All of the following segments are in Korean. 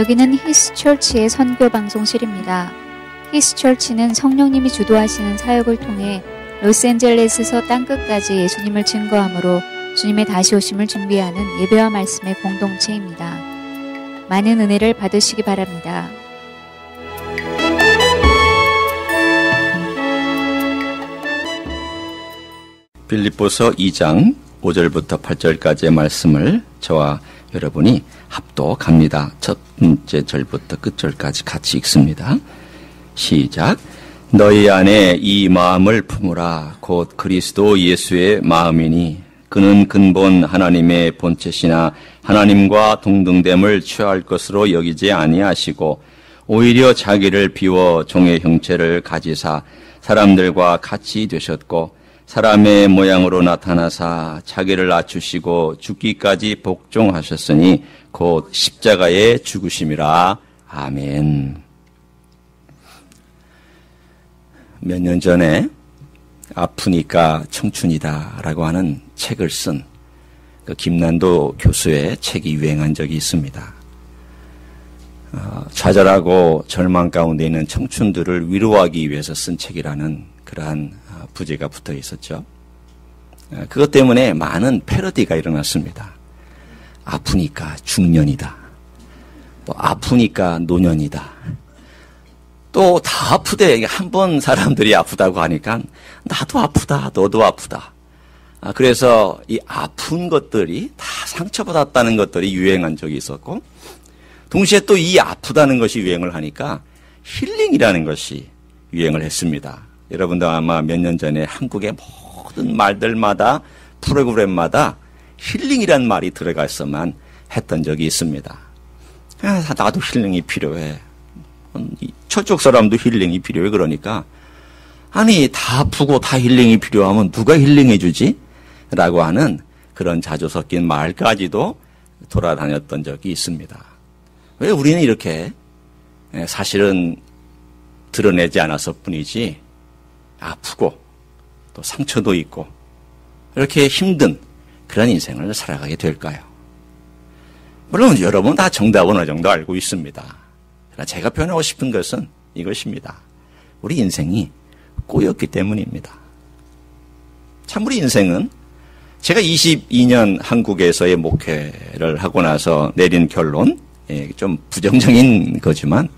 여기는 히스처치의 선교 방송실입니다. 히스처치는 성령님이 주도하시는 사역을 통해 로스앤젤레스에서 땅끝까지 예수님을 증거함으로 주님의 다시 오심을 준비하는 예배와 말씀의 공동체입니다. 많은 은혜를 받으시기 바랍니다. 빌립보서 2장 5절부터 8절까지의 말씀을 저와 여러분이 합독합니다. 첫 번째 절부터 끝절까지 같이 읽습니다. 시작. 너희 안에 이 마음을 품으라. 곧 그리스도 예수의 마음이니 그는 근본 하나님의 본체시나 하나님과 동등됨을 취할 것으로 여기지 아니하시고 오히려 자기를 비워 종의 형체를 가지사 사람들과 같이 되셨고 사람의 모양으로 나타나사 자기를 낮추시고 죽기까지 복종하셨으니 곧 십자가에 죽으심이라. 아멘. 몇 년 전에 아프니까 청춘이다 라고 하는 책을 쓴 그 김난도 교수의 책이 유행한 적이 있습니다. 좌절하고 절망 가운데 있는 청춘들을 위로하기 위해서 쓴 책이라는 그러한 부제가 붙어 있었죠. 그것 때문에 많은 패러디가 일어났습니다. 아프니까 중년이다. 또 아프니까 노년이다. 또 다 아프대. 한 번 사람들이 아프다고 하니까 나도 아프다. 너도 아프다. 그래서 이 아픈 것들이 다 상처받았다는 것들이 유행한 적이 있었고 동시에 또 이 아프다는 것이 유행을 하니까 힐링이라는 것이 유행을 했습니다. 여러분도 아마 몇 년 전에 한국의 모든 말들마다 프로그램마다 힐링이란 말이 들어갔어만 했던 적이 있습니다. 나도 힐링이 필요해. 저쪽 사람도 힐링이 필요해. 그러니까 아니 다 아프고 다 힐링이 필요하면 누가 힐링해 주지? 라고 하는 그런 자주 섞인 말까지도 돌아다녔던 적이 있습니다. 왜 우리는 이렇게 사실은 드러내지 않았을 뿐이지 아프고 또 상처도 있고 이렇게 힘든 그런 인생을 살아가게 될까요? 물론 여러분 다 정답은 어느 정도 알고 있습니다. 그러나 제가 표현하고 싶은 것은 이것입니다. 우리 인생이 꼬였기 때문입니다. 참 우리 인생은 제가 22년 한국에서의 목회를 하고 나서 내린 결론, 좀 부정적인 거지만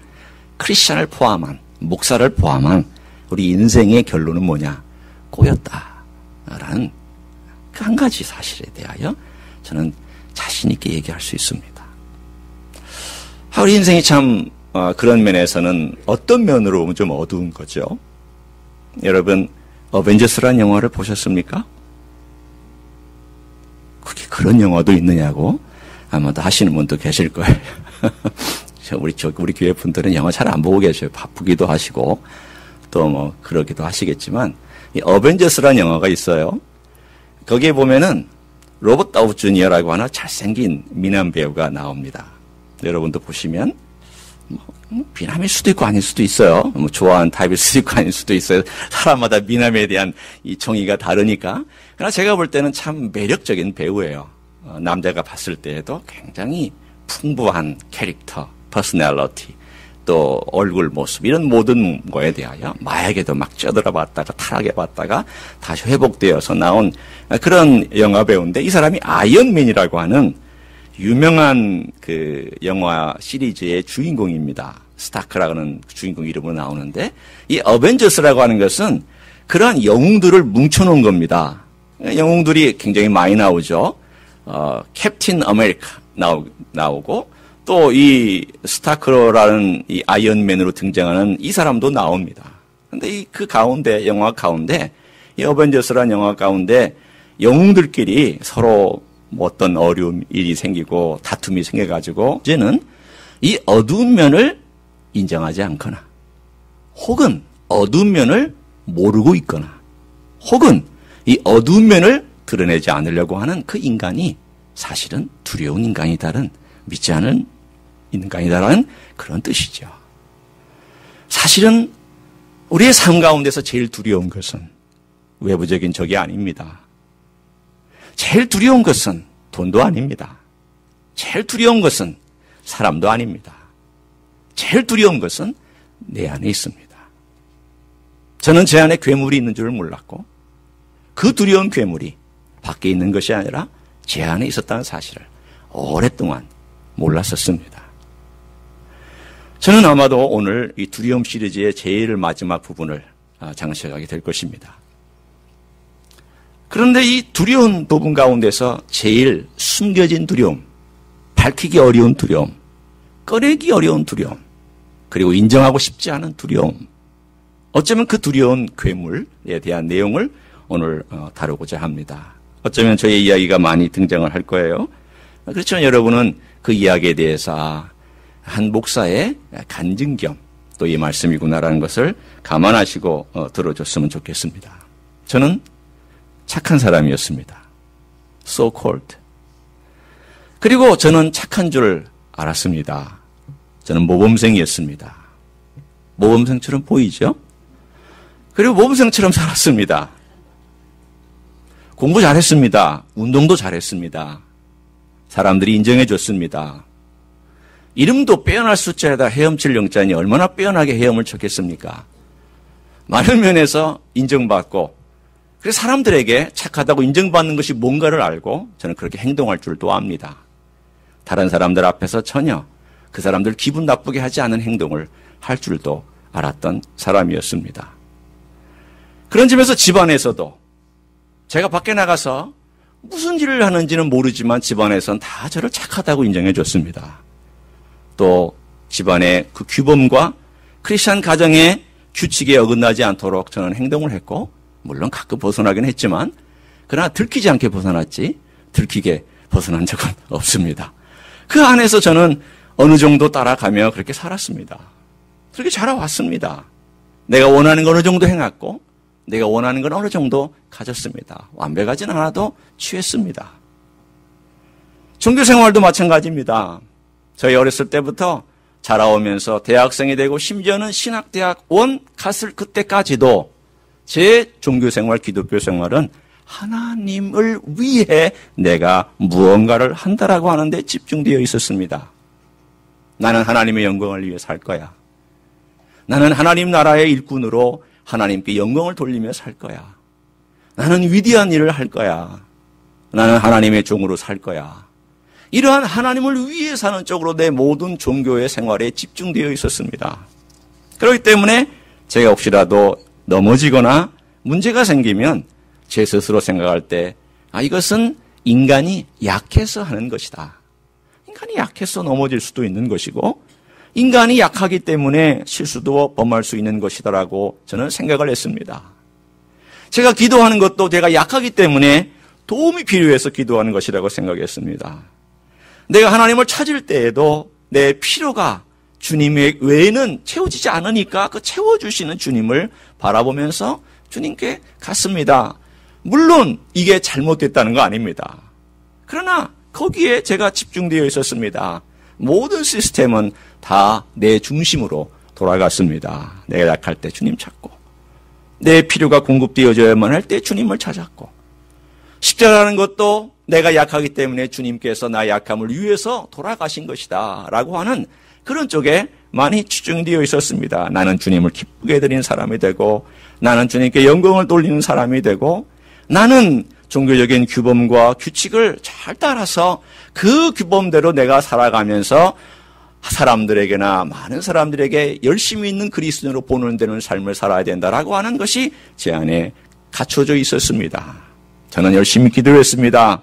크리스찬을 포함한, 목사를 포함한 우리 인생의 결론은 뭐냐? 꼬였다라는 그 한 가지 사실에 대하여 저는 자신 있게 얘기할 수 있습니다. 우리 인생이 참 그런 면에서는 어떤 면으로 보면 좀 어두운 거죠. 여러분 어벤져스라는 영화를 보셨습니까? 그게 그런 영화도 있느냐고 아마도 하시는 분도 계실 거예요. 우리 교회 분들은 영화 잘 안 보고 계셔요. 바쁘기도 하시고 또 뭐 그러기도 하시겠지만 이 어벤져스라는 영화가 있어요. 거기에 보면은 로버트 다우니 주니어라고 하는 잘생긴 미남 배우가 나옵니다. 여러분도 보시면 미남일 수도 있고 아닐 수도 있어요. 뭐 좋아하는 타입일 수도 있고 아닐 수도 있어요. 사람마다 미남에 대한 이 정의가 다르니까. 그러나 제가 볼 때는 참 매력적인 배우예요. 남자가 봤을 때에도 굉장히 풍부한 캐릭터, 퍼스널리티, 또 얼굴 모습 이런 모든 거에 대하여 마약에도 막 쪄들어봤다가 타락해 봤다가 다시 회복되어서 나온 그런 영화 배우인데 이 사람이 아이언맨이라고 하는 유명한 그 영화 시리즈의 주인공입니다. 스타크라고 하는 주인공 이름으로 나오는데 이 어벤져스라고 하는 것은 그러한 영웅들을 뭉쳐놓은 겁니다. 영웅들이 굉장히 많이 나오죠. 캡틴 아메리카 나오고 또 이 스타크라는 이 아이언맨으로 등장하는 이 사람도 나옵니다. 근데 그 가운데 영화 가운데 이 어벤져스라는 영화 가운데 영웅들끼리 서로 뭐 어떤 어려움 일이 생기고 다툼이 생겨가지고 이제는 이 어두운 면을 인정하지 않거나 혹은 어두운 면을 모르고 있거나 혹은 이 어두운 면을 드러내지 않으려고 하는 그 인간이 사실은 두려운 인간이다는 믿지 않은 인간이다라는 그런 뜻이죠. 사실은 우리의 삶 가운데서 제일 두려운 것은 외부적인 적이 아닙니다. 제일 두려운 것은 돈도 아닙니다. 제일 두려운 것은 사람도 아닙니다. 제일 두려운 것은 내 안에 있습니다. 저는 제 안에 괴물이 있는 줄을 몰랐고 그 두려운 괴물이 밖에 있는 것이 아니라 제 안에 있었다는 사실을 오랫동안 몰랐었습니다. 저는 아마도 오늘 이 두려움 시리즈의 제일 마지막 부분을 장식하게 될 것입니다. 그런데 이 두려운 부분 가운데서 제일 숨겨진 두려움, 밝히기 어려운 두려움, 꺼내기 어려운 두려움, 그리고 인정하고 싶지 않은 두려움, 어쩌면 그 두려운 괴물에 대한 내용을 오늘 다루고자 합니다. 어쩌면 저의 이야기가 많이 등장을 할 거예요. 그렇지만 여러분은 그 이야기에 대해서 한 목사의 간증 겸 또 이 말씀이구나라는 것을 감안하시고 들어줬으면 좋겠습니다. 저는 착한 사람이었습니다. So called. 그리고 저는 착한 줄 알았습니다. 저는 모범생이었습니다. 모범생처럼 보이죠? 그리고 모범생처럼 살았습니다. 공부 잘했습니다. 운동도 잘했습니다. 사람들이 인정해 줬습니다. 이름도 빼어날 숫자에다 헤엄칠 영자니 얼마나 빼어나게 헤엄을 쳤겠습니까? 많은 면에서 인정받고 그래서 사람들에게 착하다고 인정받는 것이 뭔가를 알고 저는 그렇게 행동할 줄도 압니다. 다른 사람들 앞에서 전혀 그 사람들 기분 나쁘게 하지 않은 행동을 할 줄도 알았던 사람이었습니다. 그런 점에서 집안에서도 제가 밖에 나가서 무슨 일을 하는지는 모르지만 집안에서는 다 저를 착하다고 인정해 줬습니다. 또 집안의 그 규범과 크리스찬 가정의 규칙에 어긋나지 않도록 저는 행동을 했고 물론 가끔 벗어나긴 했지만 그러나 들키지 않게 벗어났지 들키게 벗어난 적은 없습니다. 그 안에서 저는 어느 정도 따라가며 그렇게 살았습니다. 그렇게 자라왔습니다. 내가 원하는 건 어느 정도 해놨고 내가 원하는 건 어느 정도 가졌습니다. 완벽하진 않아도 취했습니다. 종교 생활도 마찬가지입니다. 저희 어렸을 때부터 자라오면서 대학생이 되고 심지어는 신학대학 갔을 그때까지도 제 종교 생활, 기독교 생활은 하나님을 위해 내가 무언가를 한다라고 하는데 집중되어 있었습니다. 나는 하나님의 영광을 위해 살 거야. 나는 하나님 나라의 일꾼으로 하나님께 영광을 돌리며 살 거야. 나는 위대한 일을 할 거야. 나는 하나님의 종으로 살 거야. 이러한 하나님을 위해 사는 쪽으로 내 모든 종교의 생활에 집중되어 있었습니다. 그렇기 때문에 제가 혹시라도 넘어지거나 문제가 생기면 제 스스로 생각할 때 이것은 인간이 약해서 하는 것이다. 인간이 약해서 넘어질 수도 있는 것이고 인간이 약하기 때문에 실수도 범할 수 있는 것이다라고 저는 생각을 했습니다. 제가 기도하는 것도 제가 약하기 때문에 도움이 필요해서 기도하는 것이라고 생각했습니다. 내가 하나님을 찾을 때에도 내 필요가 주님 외에는 채워지지 않으니까 그 채워주시는 주님을 바라보면서 주님께 갔습니다. 물론 이게 잘못됐다는 거 아닙니다. 그러나 거기에 제가 집중되어 있었습니다. 모든 시스템은 다 내 중심으로 돌아갔습니다. 내가 약할 때 주님 찾고 내 필요가 공급되어져야만 할 때 주님을 찾았고 십자가라는 것도 내가 약하기 때문에 주님께서 나의 약함을 위해서 돌아가신 것이다 라고 하는 그런 쪽에 많이 집중되어 있었습니다. 나는 주님을 기쁘게 드리는 사람이 되고 나는 주님께 영광을 돌리는 사람이 되고 나는 종교적인 규범과 규칙을 잘 따라서 그 규범대로 내가 살아가면서 사람들에게나 많은 사람들에게 열심히 있는 그리스도인으로 보는 되는 삶을 살아야 된다라고 하는 것이 제 안에 갖춰져 있었습니다. 저는 열심히 기도했습니다.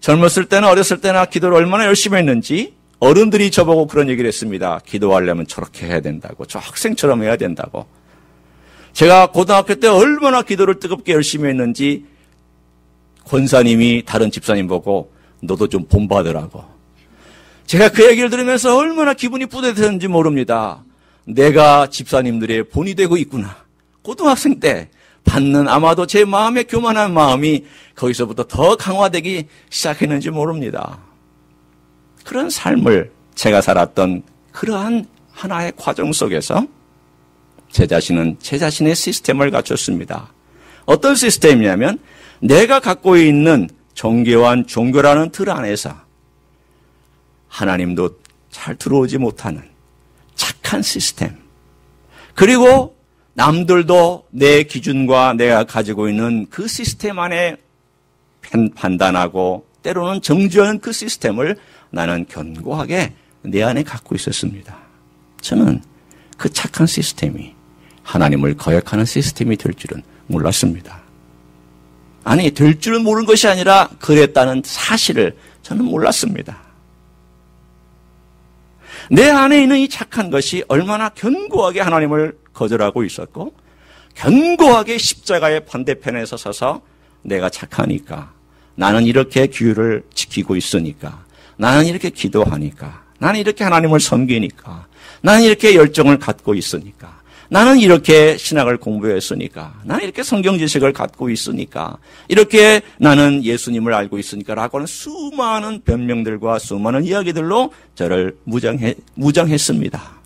젊었을 때나 어렸을 때나 기도를 얼마나 열심히 했는지 어른들이 저보고 그런 얘기를 했습니다. 기도하려면 저렇게 해야 된다고. 저 학생처럼 해야 된다고. 제가 고등학교 때 얼마나 기도를 뜨겁게 열심히 했는지 권사님이 다른 집사님 보고 너도 좀 본받으라고. 제가 그 얘기를 들으면서 얼마나 기분이 뿌듯했는지 모릅니다. 내가 집사님들의 본이 되고 있구나. 고등학생 때 받는 아마도 제 마음의 교만한 마음이 거기서부터 더 강화되기 시작했는지 모릅니다. 그런 삶을 제가 살았던 그러한 하나의 과정 속에서 제 자신은 제 자신의 시스템을 갖췄습니다. 어떤 시스템이냐면 내가 갖고 있는 정교한 종교라는 틀 안에서 하나님도 잘 들어오지 못하는 착한 시스템. 그리고 남들도 내 기준과 내가 가지고 있는 그 시스템 안에 판단하고 때로는 정죄하는 그 시스템을 나는 견고하게 내 안에 갖고 있었습니다. 저는 그 착한 시스템이 하나님을 거역하는 시스템이 될 줄은 몰랐습니다. 아니, 될 줄은 모르는 것이 아니라 그랬다는 사실을 저는 몰랐습니다. 내 안에 있는 이 착한 것이 얼마나 견고하게 하나님을 거절하고 있었고 견고하게 십자가의 반대편에서 서서 내가 착하니까, 나는 이렇게 규율을 지키고 있으니까, 나는 이렇게 기도하니까, 나는 이렇게 하나님을 섬기니까, 나는 이렇게 열정을 갖고 있으니까, 나는 이렇게 신학을 공부했으니까, 나는 이렇게 성경 지식을 갖고 있으니까, 이렇게 나는 예수님을 알고 있으니까 라고 하는 수많은 변명들과 수많은 이야기들로 저를 무장했습니다.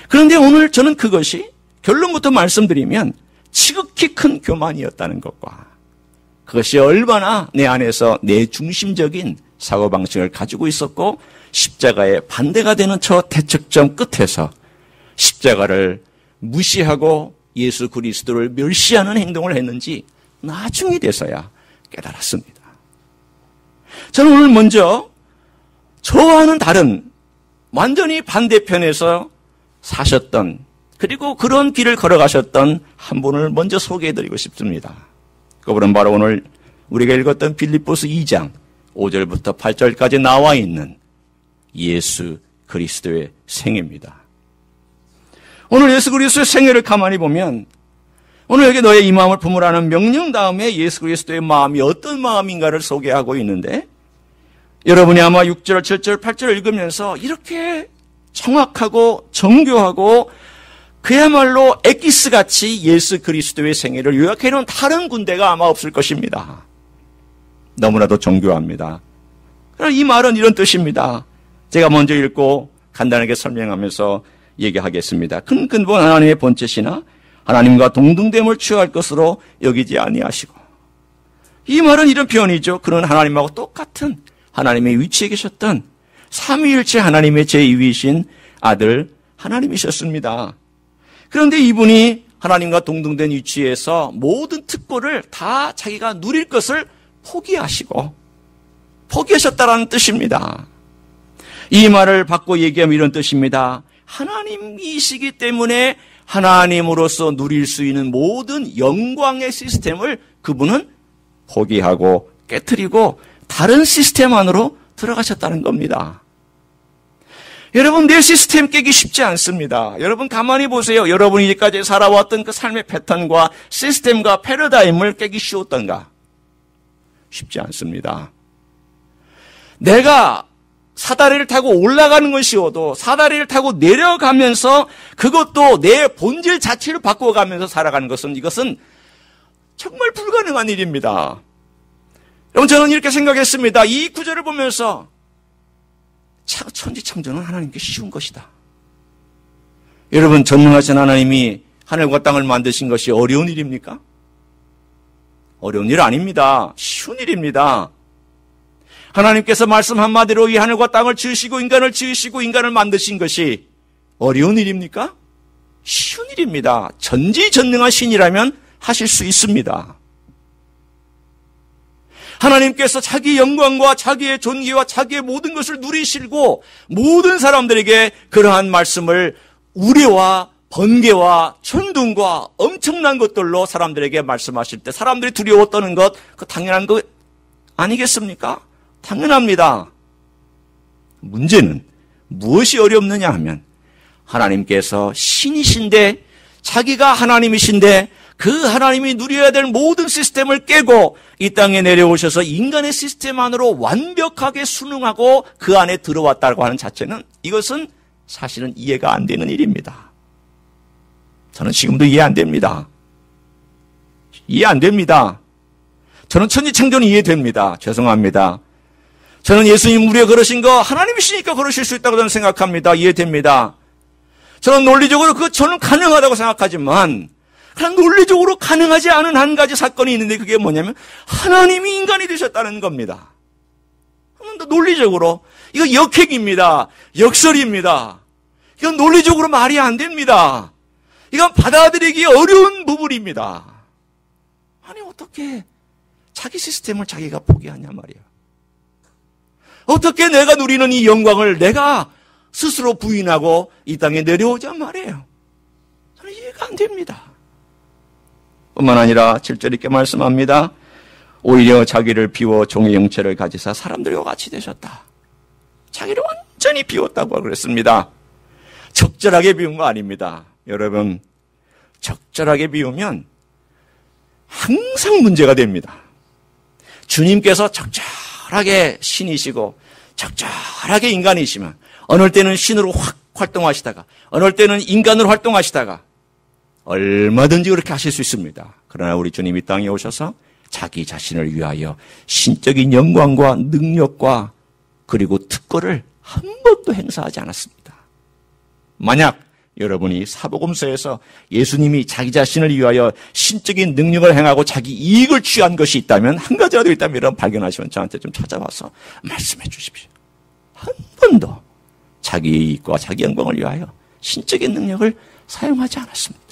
그런데 오늘 저는 그것이 결론부터 말씀드리면 지극히 큰 교만이었다는 것과 그것이 얼마나 내 안에서 내 중심적인 사고방식을 가지고 있었고 십자가에 반대가 되는 저 대척점 끝에서 십자가를 무시하고 예수 그리스도를 멸시하는 행동을 했는지 나중에 돼서야 깨달았습니다. 저는 오늘 먼저 저와는 다른 완전히 반대편에서 사셨던, 그리고 그런 길을 걸어가셨던 한 분을 먼저 소개해드리고 싶습니다. 그분은 바로 오늘 우리가 읽었던 빌립보서 2장 5절부터 8절까지 나와 있는 예수 그리스도의 생애입니다. 오늘 예수 그리스도의 생애를 가만히 보면 오늘 여기 너의 이 마음을 품으라는 명령 다음에 예수 그리스도의 마음이 어떤 마음인가를 소개하고 있는데, 여러분이 아마 6절, 7절, 8절을 읽으면서 이렇게 정확하고 정교하고 그야말로 엑기스같이 예수 그리스도의 생애를 요약해놓은 다른 군대가 아마 없을 것입니다. 너무나도 정교합니다. 이 말은 이런 뜻입니다. 제가 먼저 읽고 간단하게 설명하면서 얘기하겠습니다. 큰 근본 하나님의 본체시나 하나님과 동등됨을 취할 것으로 여기지 아니하시고, 이 말은 이런 표현이죠. 그는 하나님하고 똑같은 하나님의 위치에 계셨던 삼위일체 하나님의 제2위이신 아들 하나님이셨습니다. 그런데 이분이 하나님과 동등된 위치에서 모든 특권을 다 자기가 누릴 것을 포기하셨다라는 뜻입니다. 이 말을 바꿔 얘기하면 이런 뜻입니다. 하나님이시기 때문에 하나님으로서 누릴 수 있는 모든 영광의 시스템을 그분은 포기하고 깨트리고 다른 시스템 안으로 들어가셨다는 겁니다. 여러분, 내 시스템 깨기 쉽지 않습니다. 여러분 가만히 보세요. 여러분이 이제까지 살아왔던 그 삶의 패턴과 시스템과 패러다임을 깨기 쉬웠던가? 쉽지 않습니다. 내가 사다리를 타고 올라가는 건 쉬워도 사다리를 타고 내려가면서 그것도 내 본질 자체를 바꿔가면서 살아가는 것은, 이것은 정말 불가능한 일입니다. 여러분, 저는 이렇게 생각했습니다. 이 구절을 보면서 천지창조는 하나님께 쉬운 것이다. 여러분, 전능하신 하나님이 하늘과 땅을 만드신 것이 어려운 일입니까? 어려운 일 아닙니다. 쉬운 일입니다. 하나님께서 말씀 한마디로 이 하늘과 땅을 지으시고 인간을 만드신 것이 어려운 일입니까? 쉬운 일입니다. 전지전능한 신이라면 하실 수 있습니다. 하나님께서 자기 영광과 자기의 존귀와 자기의 모든 것을 누리시고 모든 사람들에게 그러한 말씀을 우레와 번개와 천둥과 엄청난 것들로 사람들에게 말씀하실 때 사람들이 두려워 떠는 것, 그 당연한 것 아니겠습니까? 당연합니다. 문제는 무엇이 어렵느냐 하면 하나님께서 신이신데, 자기가 하나님이신데 그 하나님이 누려야 될 모든 시스템을 깨고 이 땅에 내려오셔서 인간의 시스템 안으로 완벽하게 순응하고 그 안에 들어왔다고 하는 자체는, 이것은 사실은 이해가 안 되는 일입니다. 저는 지금도 이해 안 됩니다. 이해 안 됩니다. 저는 천지창조는 이해됩니다. 죄송합니다. 저는 예수님 우리가 그러신 거 하나님이시니까 그러실 수 있다고 저는 생각합니다. 이해됩니다. 저는 논리적으로 저는 가능하다고 생각하지만, 그냥 논리적으로 가능하지 않은 한 가지 사건이 있는데 그게 뭐냐면 하나님이 인간이 되셨다는 겁니다. 논리적으로 이거 역행입니다. 역설입니다. 이건 논리적으로 말이 안 됩니다. 이건 받아들이기 어려운 부분입니다. 아니 어떻게 자기 시스템을 자기가 포기하냐 말이야. 어떻게 내가 누리는 이 영광을 내가 스스로 부인하고 이 땅에 내려오자 말이에요. 저는 이해가 안 됩니다. 뿐만 아니라 7절 이렇게 말씀합니다. 오히려 자기를 비워 종의 형체를 가지사 사람들과 같이 되셨다. 자기를 완전히 비웠다고 그랬습니다. 적절하게 비운 거 아닙니다. 여러분, 적절하게 비우면 항상 문제가 됩니다. 주님께서 적절하게 신이시고 적절하게 인간이시면 어느 때는 신으로 확 활동하시다가 어느 때는 인간으로 활동하시다가 얼마든지 그렇게 하실 수 있습니다. 그러나 우리 주님이 땅에 오셔서 자기 자신을 위하여 신적인 영광과 능력과 그리고 특권을 한 번도 행사하지 않았습니다. 만약 여러분이 사복음서에서 예수님이 자기 자신을 위하여 신적인 능력을 행하고 자기 이익을 취한 것이 있다면 한 가지라도 있다면 여러분 발견하시면 저한테 좀 찾아와서 말씀해 주십시오. 한 번도 자기 이익과 자기 영광을 위하여 신적인 능력을 사용하지 않았습니다.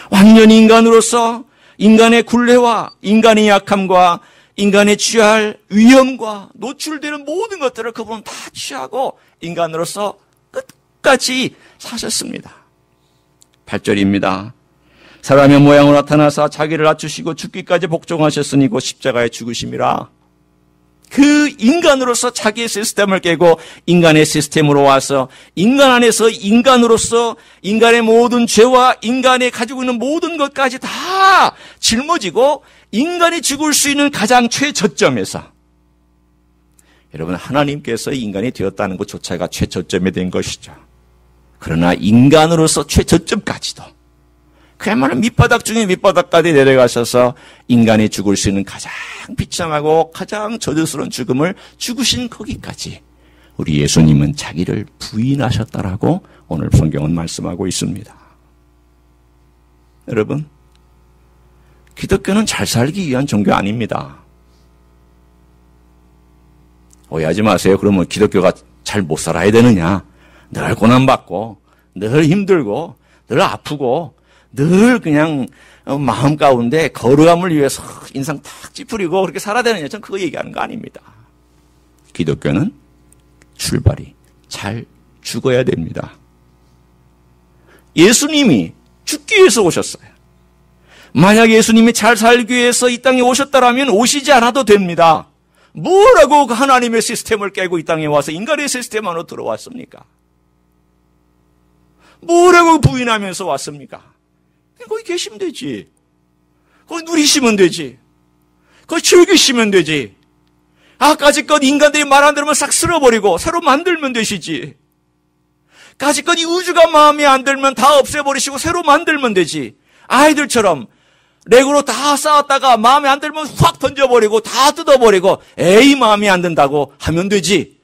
완전히 인간으로서 인간의 굴레와 인간의 약함과 인간의 취할 위험과 노출되는 모든 것들을 그분은 다 취하고 인간으로서 끝까지 사셨습니다. 8절입니다. 사람의 모양으로 나타나사 자기를 낮추시고 죽기까지 복종하셨으니 곧 십자가에 죽으심이라. 그 인간으로서 자기의 시스템을 깨고 인간의 시스템으로 와서 인간 안에서 인간으로서 인간의 모든 죄와 인간이 가지고 있는 모든 것까지 다 짊어지고 인간이 죽을 수 있는 가장 최저점에서 여러분 하나님께서 인간이 되었다는 것조차가 최저점이 된 것이죠. 그러나 인간으로서 최저점까지도 그야말로 밑바닥 중에 밑바닥까지 내려가셔서 인간이 죽을 수 있는 가장 비참하고 가장 저주스러운 죽음을 죽으신 거기까지 우리 예수님은 자기를 부인하셨다라고 오늘 성경은 말씀하고 있습니다. 여러분, 기독교는 잘 살기 위한 종교 아닙니다. 오해하지 마세요. 그러면 기독교가 잘 못 살아야 되느냐? 늘 고난받고 늘 힘들고 늘 아프고 늘 그냥 마음 가운데 거룩함을 위해서 인상 탁 찌푸리고 그렇게 살아야 되느냐? 전 그거 얘기하는 거 아닙니다. 기독교는 출발이 잘 죽어야 됩니다. 예수님이 죽기 위해서 오셨어요. 만약 예수님이 잘 살기 위해서 이 땅에 오셨다라면 오시지 않아도 됩니다. 뭐라고 하나님의 시스템을 깨고 이 땅에 와서 인간의 시스템 안으로 들어왔습니까? 뭐라고 부인하면서 왔습니까? 거기 계시면 되지. 거기 누리시면 되지. 거기 즐기시면 되지. 까짓것 인간들이 말 안 들으면 싹 쓸어버리고 새로 만들면 되시지. 까짓것 이 우주가 마음에 안 들면 다 없애버리시고 새로 만들면 되지. 아이들처럼 레고로 다 쌓았다가 마음에 안 들면 확 던져버리고 다 뜯어버리고 에이 마음에 안 든다고 하면 되지.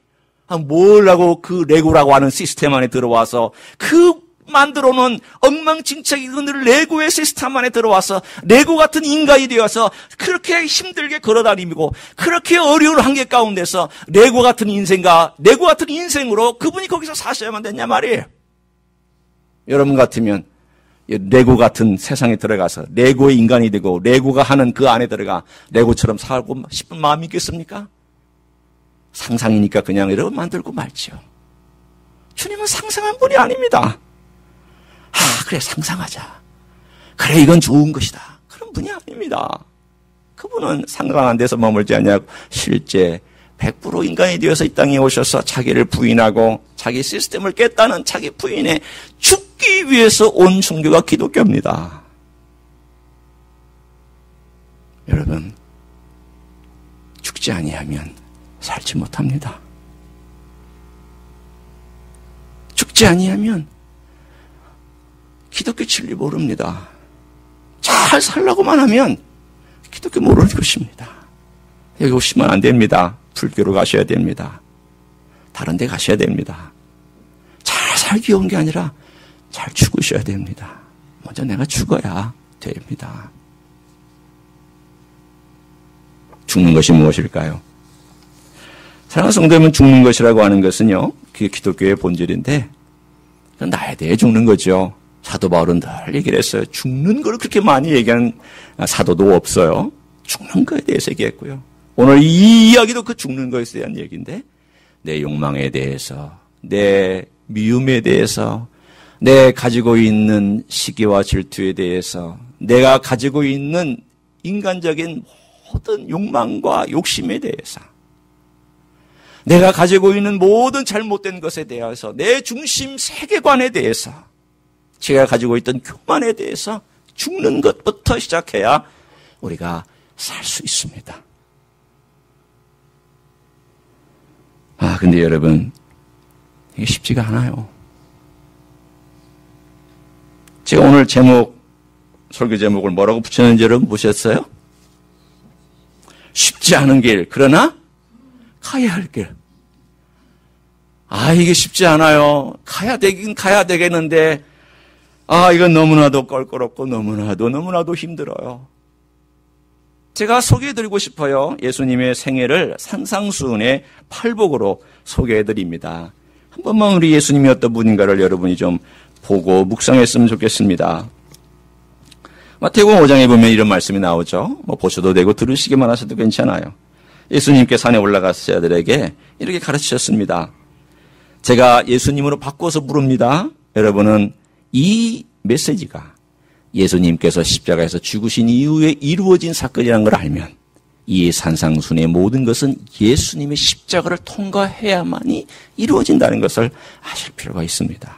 뭘라고 그 레고라고 하는 시스템 안에 들어와서 그 만들어놓은 엉망진창이 그늘 레고의 시스템 안에 들어와서 레고 같은 인간이 되어서 그렇게 힘들게 걸어다니고 그렇게 어려운 한계 가운데서 레고 같은 인생과 레고 같은 인생으로 그분이 거기서 사셔야만 됐냐 말이에요. 여러분 같으면 레고 같은 세상에 들어가서 레고의 인간이 되고 레고가 하는 그 안에 들어가 레고처럼 살고 싶은 마음이 있겠습니까? 상상이니까 그냥 여러분 만들고 말지요. 주님은 상상한 분이 아닙니다. 그래 상상하자. 그래 이건 좋은 것이다. 그런 분이 아닙니다. 그분은 상상한 데서 머물지 않냐고 실제 100% 인간이 되어서 이 땅에 오셔서 자기를 부인하고 자기 시스템을 깼다는 자기 부인에 죽기 위해서 온 종교가 기독교입니다. 여러분, 죽지 아니하면 살지 못합니다. 죽지 아니하면 기독교 진리 모릅니다. 잘 살라고만 하면 기독교 모르는 것입니다. 여기 오시면 안 됩니다. 불교로 가셔야 됩니다. 다른 데 가셔야 됩니다. 잘 살기 온 게 아니라 잘 죽으셔야 됩니다. 먼저 내가 죽어야 됩니다. 죽는 것이 무엇일까요? 사랑하는 성도 여러분, 죽는 것이라고 하는 것은요, 그게 기독교의 본질인데 나에 대해 죽는 거죠. 사도 바울은 늘 얘기를 했어요. 죽는 걸 그렇게 많이 얘기하는 사도도 없어요. 죽는 거에 대해서 얘기했고요. 오늘 이 이야기도 그 죽는 것에 대한 얘기인데, 내 욕망에 대해서, 내 미움에 대해서, 내 가지고 있는 시기와 질투에 대해서, 내가 가지고 있는 인간적인 모든 욕망과 욕심에 대해서, 내가 가지고 있는 모든 잘못된 것에 대해서, 내 중심 세계관에 대해서, 제가 가지고 있던 교만에 대해서 죽는 것부터 시작해야 우리가 살 수 있습니다. 근데 여러분, 이게 쉽지가 않아요. 제가 오늘 설교 제목을 뭐라고 붙였는지 여러분 보셨어요? 쉽지 않은 길, 그러나 가야 할 길. 이게 쉽지 않아요. 가야 되겠는데, 이건 너무나도 껄끄럽고 너무나도 힘들어요. 제가 소개해드리고 싶어요. 예수님의 생애를 산상수훈의 팔복으로 소개해드립니다. 한 번만 우리 예수님이 어떤 분인가를 여러분이 좀 보고 묵상했으면 좋겠습니다. 마태복음 5장에 보면 이런 말씀이 나오죠. 보셔도 되고 들으시기만 하셔도 괜찮아요. 예수님께 산에 올라가서 자들에게 이렇게 가르치셨습니다. 제가 예수님으로 바꿔서 부릅니다. 여러분은 이 메시지가 예수님께서 십자가에서 죽으신 이후에 이루어진 사건이라는 걸 알면 이 산상순의 모든 것은 예수님의 십자가를 통과해야만이 이루어진다는 것을 아실 필요가 있습니다.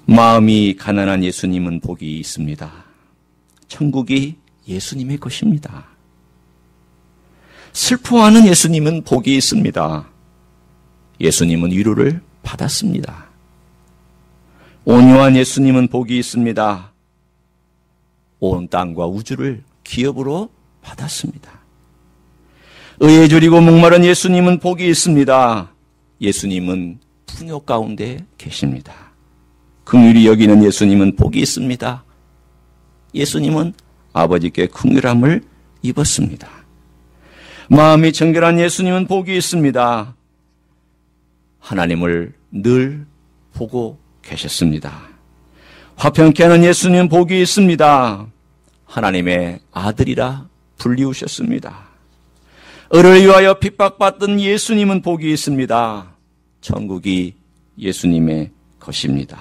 마음이 가난한 예수님은 복이 있습니다. 천국이 예수님의 것입니다. 슬퍼하는 예수님은 복이 있습니다. 예수님은 위로를 받았습니다. 온유한 예수님은 복이 있습니다. 온 땅과 우주를 기업으로 받았습니다. 의에 줄이고 목마른 예수님은 복이 있습니다. 예수님은 풍요 가운데 계십니다. 긍휼히 여기는 예수님은 복이 있습니다. 예수님은 아버지께 긍휼함을 입었습니다. 마음이 정결한 예수님은 복이 있습니다. 하나님을 늘 보고 계셨습니다. 화평케 하는 예수님은 복이 있습니다. 하나님의 아들이라 불리우셨습니다. 을을 위하여 핍박받던 예수님은 복이 있습니다. 천국이 예수님의 것입니다.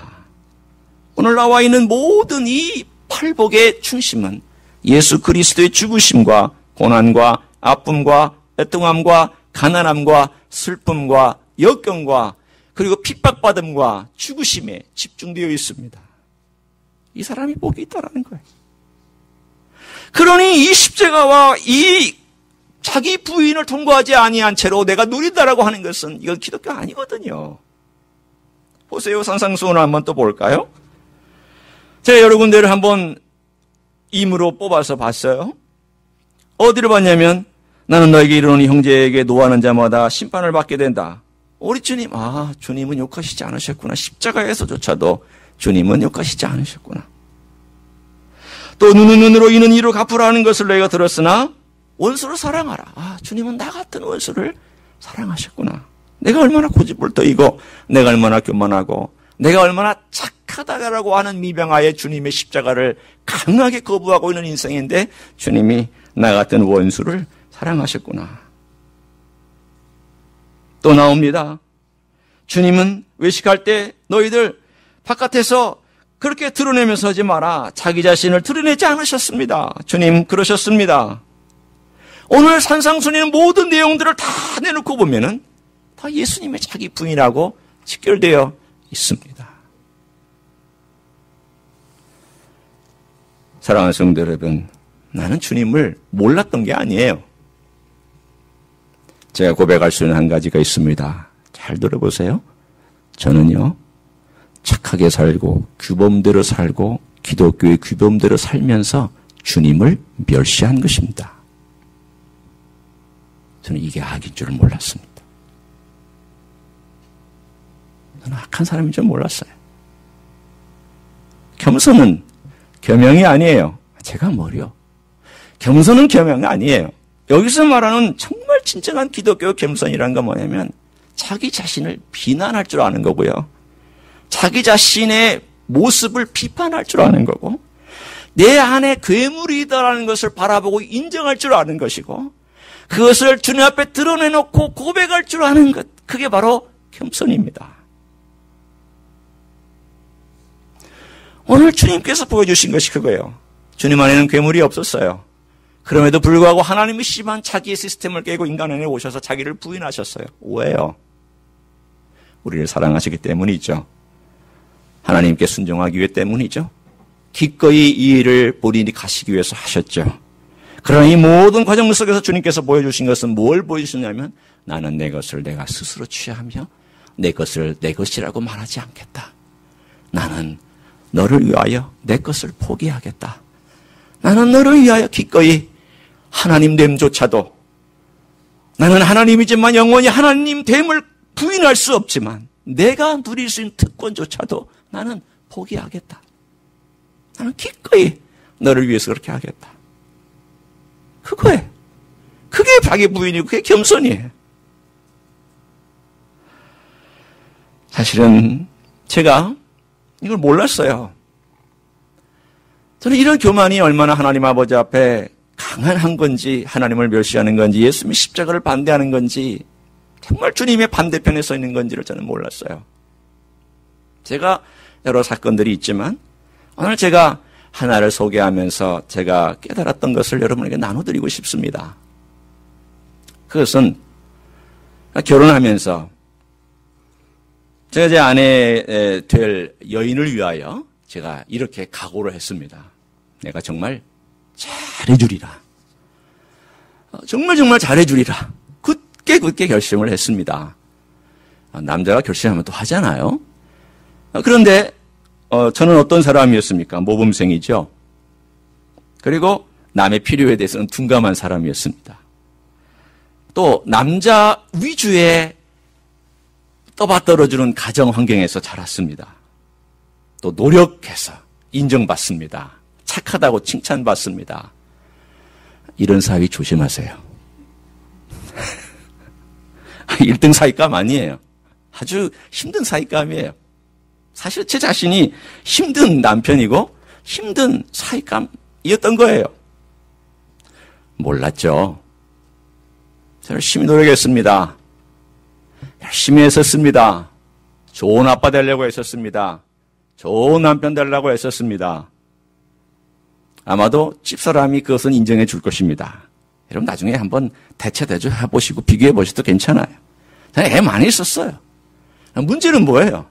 오늘 나와 있는 모든 이 팔복의 중심은 예수 그리스도의 죽으심과 고난과 아픔과 애통함과 가난함과 슬픔과 역경과 그리고 핍박받음과 죽으심에 집중되어 있습니다. 이 사람이 복이 있다라는 거예요. 그러니 이 십자가와 이 자기 부인을 통과하지 아니한 채로 내가 누린다라고 하는 것은 이건 기독교 아니거든요. 보세요. 산상수훈을 한번 또 볼까요? 제가 여러 군데를 한번 임으로 뽑아서 봤어요. 어디를 봤냐면 나는 너에게 이르노니 형제에게 노하는 자마다 심판을 받게 된다. 우리 주님, 주님은 욕하시지 않으셨구나. 십자가에서조차도 주님은 욕하시지 않으셨구나. 또 눈은 눈으로 이는 이로 갚으라는 것을 너희가 들었으나 원수를 사랑하라. 주님은 나 같은 원수를 사랑하셨구나. 내가 얼마나 고집불떠이고 내가 얼마나 교만하고 내가 얼마나 착하다라고 하는 미병하에 주님의 십자가를 강하게 거부하고 있는 인생인데 주님이 나 같은 원수를 사랑하셨구나. 또 나옵니다. 주님은 외식할 때 너희들 바깥에서 그렇게 드러내면서 하지 마라. 자기 자신을 드러내지 않으셨습니다. 주님 그러셨습니다. 오늘 산상순위는 모든 내용들을 다 내놓고 보면은 다 예수님의 자기 부인하고 직결되어 있습니다. 사랑하는 성도 여러분, 나는 주님을 몰랐던 게 아니에요. 제가 고백할 수 있는 한 가지가 있습니다. 잘 들어보세요. 저는요, 착하게 살고 규범대로 살고 기독교의 규범대로 살면서 주님을 멸시한 것입니다. 저는 이게 악인 줄을 몰랐습니다. 저는 악한 사람인 줄 몰랐어요. 겸손은 겸양이 아니에요. 제가 뭐요? 겸손은 겸양이 아니에요. 여기서 말하는 정말 진정한 기독교 겸손이란 건 뭐냐면 자기 자신을 비난할 줄 아는 거고요. 자기 자신의 모습을 비판할 줄 아는 거고, 내 안에 괴물이 있다는 것을 바라보고 인정할 줄 아는 것이고, 그것을 주님 앞에 드러내놓고 고백할 줄 아는 것, 그게 바로 겸손입니다. 오늘 주님께서 보여주신 것이 그거예요. 주님 안에는 괴물이 없었어요. 그럼에도 불구하고 하나님이 심한 자기의 시스템을 깨고 인간 안에 오셔서 자기를 부인하셨어요. 왜요? 우리를 사랑하시기 때문이죠. 하나님께 순종하기 위해 때문이죠. 기꺼이 이 일을 본인이 가시기 위해서 하셨죠. 그러나 이 모든 과정 속에서 주님께서 보여주신 것은 뭘 보여주셨냐면, 나는 내 것을 내가 스스로 취하며 내 것을 내 것이라고 말하지 않겠다. 나는 너를 위하여 내 것을 포기하겠다. 나는 너를 위하여 기꺼이 하나님 됨조차도, 나는 하나님이지만 영원히 하나님 됨을 부인할 수 없지만 내가 누릴 수 있는 특권조차도 나는 포기하겠다. 나는 기꺼이 너를 위해서 그렇게 하겠다. 그거예요. 그게 자기 부인이고 그게 겸손이에요. 사실은 제가 이걸 몰랐어요. 저는 이런 교만이 얼마나 하나님 아버지 앞에 강한 건지, 하나님을 멸시하는 건지, 예수님의 십자가를 반대하는 건지, 정말 주님의 반대편에 서 있는 건지를 저는 몰랐어요. 제가 여러 사건들이 있지만 오늘 제가 하나를 소개하면서 제가 깨달았던 것을 여러분에게 나눠드리고 싶습니다. 그것은 결혼하면서 제가 제 아내 될 여인을 위하여 제가 이렇게 각오를 했습니다. 내가 정말 잘해주리라. 정말 잘해주리라. 굳게 결심을 했습니다. 남자가 결심하면 또 하잖아요. 그런데 저는 어떤 사람이었습니까? 모범생이죠. 그리고 남의 필요에 대해서는 둔감한 사람이었습니다. 또 남자 위주의 떠받들어주는 가정 환경에서 자랐습니다. 또 노력해서 인정받습니다. 착하다고 칭찬받습니다. 이런 사위 조심하세요. 1등 사위감 아니에요. 아주 힘든 사위감이에요. 사실 제 자신이 힘든 남편이고 힘든 사위감이었던 거예요. 몰랐죠. 열심히 노력했습니다. 열심히 했었습니다. 좋은 아빠 되려고 했었습니다. 좋은 남편 되려고 했었습니다. 아마도 집사람이 그것은 인정해 줄 것입니다. 여러분 나중에 한번 대체대조 해보시고 비교해 보셔도 괜찮아요. 저는 애 많이 썼어요. 문제는 뭐예요?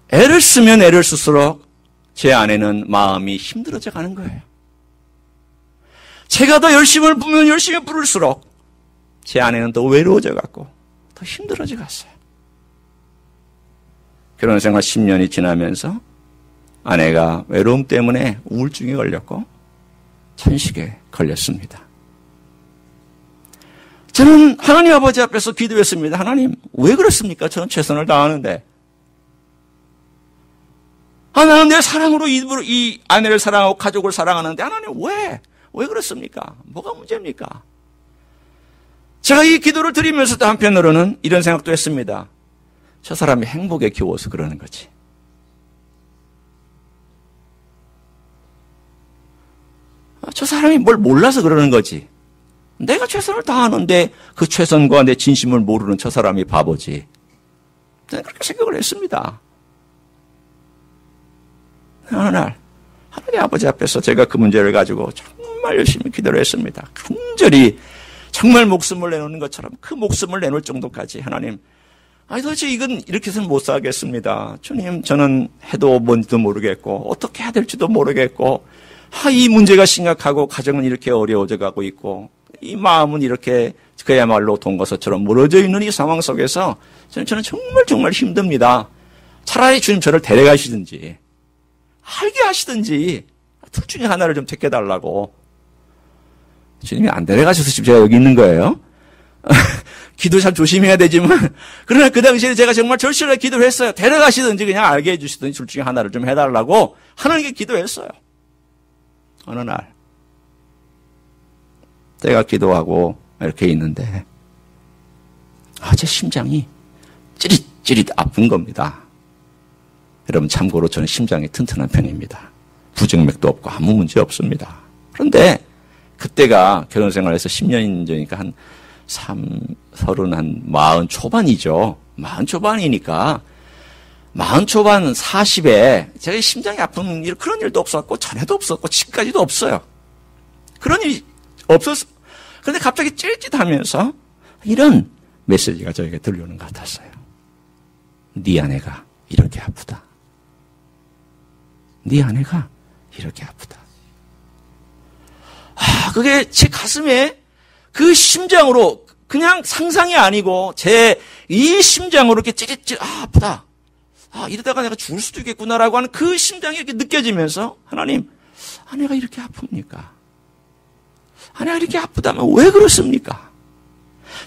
애를 쓰면 애를 쓸수록 제 아내는 마음이 힘들어져 가는 거예요. 제가 더 열심을 부으면 열심히 부를수록 제 아내는 더 외로워져 갖고 더 힘들어져 갔어요. 결혼생활 10년이 지나면서 아내가 외로움 때문에 우울증에 걸렸고 천식에 걸렸습니다. 저는 하나님 아버지 앞에서 기도했습니다. 하나님, 왜 그렇습니까? 저는 최선을 다하는데. 나는 내 사랑으로 이 아내를 사랑하고 가족을 사랑하는데 하나님 왜 그렇습니까? 뭐가 문제입니까? 제가 이 기도를 드리면서도 한편으로는 이런 생각도 했습니다. 저 사람이 행복에 겨워서 그러는 거지. 저 사람이 뭘 몰라서 그러는 거지. 내가 최선을 다하는데 그 최선과 내 진심을 모르는 저 사람이 바보지. 저는 그렇게 생각을 했습니다. 어느 날 하나님 아버지 앞에서 제가 그 문제를 가지고 정말 열심히 기도를 했습니다. 간절히 정말 목숨을 내놓는 것처럼 그 목숨을 내놓을 정도까지 하나님, 도대체 이건 이렇게 해서는 못 살겠습니다. 주님, 저는 해도 뭔지도 모르겠고 어떻게 해야 될지도 모르겠고 이 문제가 심각하고 가정은 이렇게 어려워져 가고 있고 이 마음은 이렇게 그야말로 동거서처럼 무너져 있는 이 상황 속에서 저는 정말 힘듭니다. 차라리 주님 저를 데려가시든지 알게 하시든지 둘 중에 하나를 좀 택해달라고. 주님이 안 데려가셔서 지금 제가 여기 있는 거예요. 기도 참 조심해야 되지만 그러나 그 당시에 제가 정말 절실하게 기도를 했어요. 데려가시든지 그냥 알게 해주시든지 둘 중에 하나를 좀 해달라고 하나님께 기도했어요. 어느 날 제가 기도하고 이렇게 있는데 제 심장이 찌릿찌릿 아픈 겁니다. 여러분 참고로 저는 심장이 튼튼한 편입니다. 부정맥도 없고 아무 문제 없습니다. 그런데 그때가 결혼생활에서 10년 전이니까 한 40 초반이죠. 40 초반이니까 40 초반 40에 제가 심장이 아픈 그런 일도 없었고 전에도 없었고 지금까지도 없어요. 그런 일이 없었어. 그런데 갑자기 찔찔하면서 이런 메시지가 저에게 들려오는 것 같았어요. 네 아내가 이렇게 아프다. 네 아내가 이렇게 아프다. 그게 제 가슴에 그 심장으로 그냥 상상이 아니고 제 이 심장으로 이렇게 찌릿찌릿 아프다. 이러다가 내가 죽을 수도 있겠구나라고 하는 그 심장이 이렇게 느껴지면서 하나님, 아내가 이렇게 아픕니까? 아내가 이렇게 아프다면 왜 그렇습니까?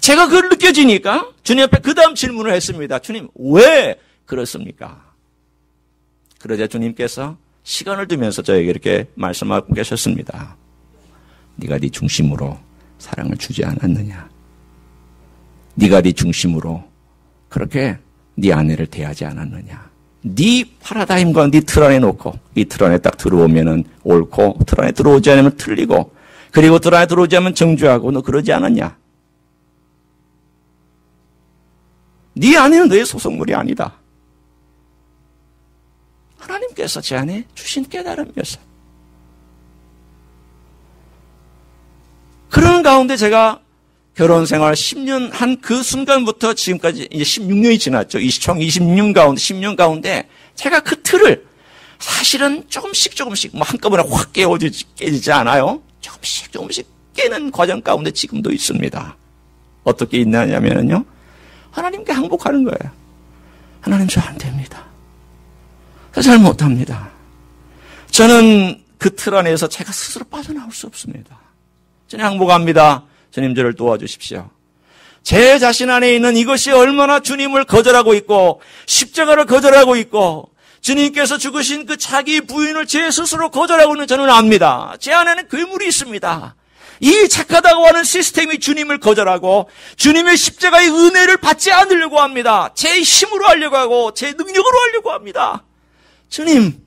제가 그걸 느껴지니까 주님 앞에 그 다음 질문을 했습니다. 주님, 왜 그렇습니까? 그러자 주님께서 시간을 두면서 저에게 이렇게 말씀하고 계셨습니다. 네가 네 중심으로 사랑을 주지 않았느냐? 네가 네 중심으로 그렇게 네 아내를 대하지 않았느냐? 네 파라다임과 네 틀 안에 놓고 이 틀 안에 딱 들어오면은 옳고 틀 안에 들어오지 않으면 틀리고 그리고 틀 안에 들어오지 않으면 정죄하고 너 그러지 않았냐? 네 아내는 너의 소속물이 아니다. 하나님께서 제 안에 주신 깨달음이었어요. 그런 가운데 제가 결혼 생활 10년 한 그 순간부터 지금까지 이제 16년이 지났죠. 총 26년 가운데, 10년 가운데 제가 그 틀을 사실은 조금씩 한꺼번에 확 깨지지 않아요. 조금씩 깨는 과정 가운데 지금도 있습니다. 어떻게 있냐면요. 하나님께 항복하는 거예요. 하나님 저 안 됩니다. 저 잘 못합니다. 저는 그 틀 안에서 제가 스스로 빠져나올 수 없습니다. 저는 항복합니다. 주님 저를 도와주십시오. 제 자신 안에 있는 이것이 얼마나 주님을 거절하고 있고 십자가를 거절하고 있고 주님께서 죽으신 그 자기 부인을 제 스스로 거절하고 있는 저는 압니다. 제 안에는 괴물이 있습니다. 이 착하다고 하는 시스템이 주님을 거절하고 주님의 십자가의 은혜를 받지 않으려고 합니다. 제 힘으로 하려고 하고 제 능력으로 하려고 합니다. 주님,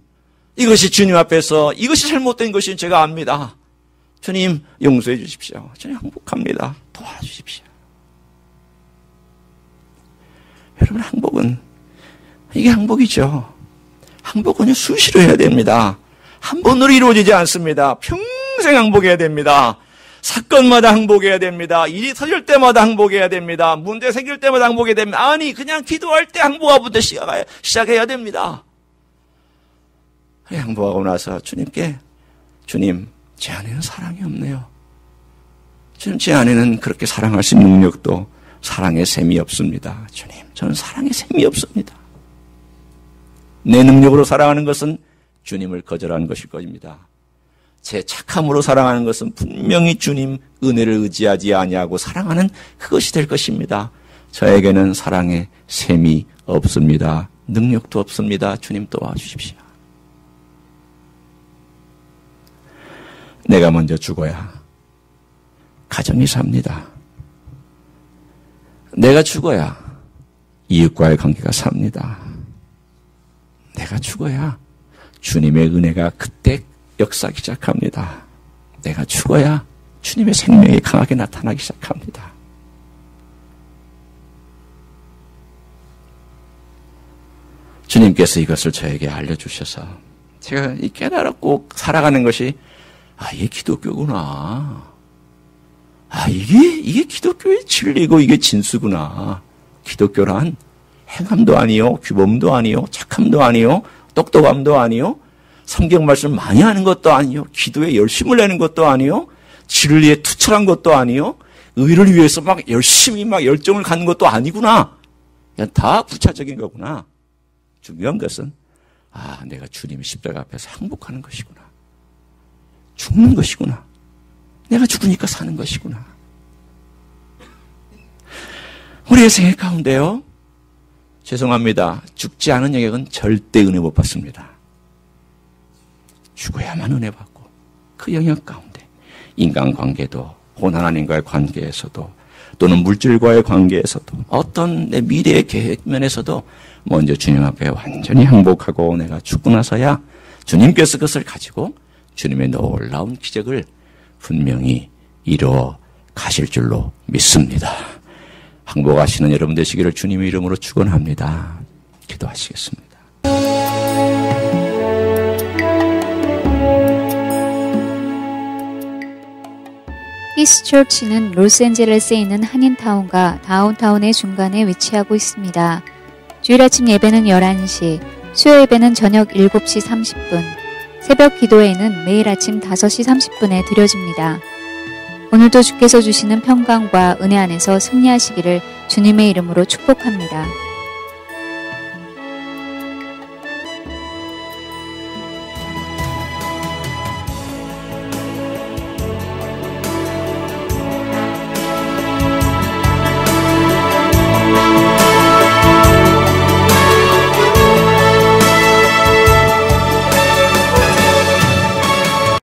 이것이 주님 앞에서 이것이 잘못된 것인 제가 압니다. 주님 용서해 주십시오. 주님 항복합니다. 도와주십시오. 여러분 항복은 이게 항복이죠. 항복은 수시로 해야 됩니다. 한 번으로 이루어지지 않습니다. 평생 항복해야 됩니다. 사건마다 항복해야 됩니다. 일이 터질 때마다 항복해야 됩니다. 문제 생길 때마다 항복해야 됩니다. 아니 그냥 기도할 때 항복하부터 시작해야 됩니다. 항복하고 나서 주님께 주님 제 안에는 사랑이 없네요. 주님 제 안에는 그렇게 사랑할 수 있는 능력도 사랑의 셈이 없습니다. 주님 저는 사랑의 셈이 없습니다. 내 능력으로 사랑하는 것은 주님을 거절하는 것일 것입니다. 제 착함으로 사랑하는 것은 분명히 주님 은혜를 의지하지 아니하고 사랑하는 그것이 될 것입니다. 저에게는 사랑의 셈이 없습니다. 능력도 없습니다. 주님 도와주십시오. 내가 먼저 죽어야 가정이 삽니다. 내가 죽어야 이웃과의 관계가 삽니다. 내가 죽어야 주님의 은혜가 그때 역사하기 시작합니다. 내가 죽어야 주님의 생명이 강하게 나타나기 시작합니다. 주님께서 이것을 저에게 알려주셔서 제가 깨달았고 살아가는 것이 이게 기독교구나. 이게 기독교의 진리고 이게 진수구나. 기독교란 행함도 아니요, 규범도 아니요, 착함도 아니요, 똑똑함도 아니요, 성경 말씀 많이 하는 것도 아니요, 기도에 열심을 내는 것도 아니요, 진리에 투철한 것도 아니요, 의를 위해서 막 열심히 막 열정을 갖는 것도 아니구나. 그냥 다 부차적인 거구나. 중요한 것은 내가 주님의 십자가 앞에서 항복하는 것이구나. 죽는 것이구나. 내가 죽으니까 사는 것이구나. 우리의 생애 가운데요. 죄송합니다. 죽지 않은 영역은 절대 은혜 못 받습니다. 죽어야만 은혜 받고 그 영역 가운데 인간관계도 혹은 하나님과의 관계에서도 또는 물질과의 관계에서도 어떤 내 미래의 계획 면에서도 먼저 주님 앞에 완전히 항복하고 내가 죽고 나서야 주님께서 그것을 가지고 주님의 놀라운 기적을 분명히 이루어 가실 줄로 믿습니다. 항복하시는 여러분 되시기를 주님의 이름으로 축원합니다. 기도하시겠습니다. 피스처치는 로스앤젤레스에 있는 한인타운과 다운타운의 중간에 위치하고 있습니다. 주일 아침 예배는 11시, 수요 예배는 저녁 7시 30분, 새벽 기도회는 매일 아침 5시 30분에 드려집니다. 오늘도 주께서 주시는 평강과 은혜 안에서 승리하시기를 주님의 이름으로 축복합니다.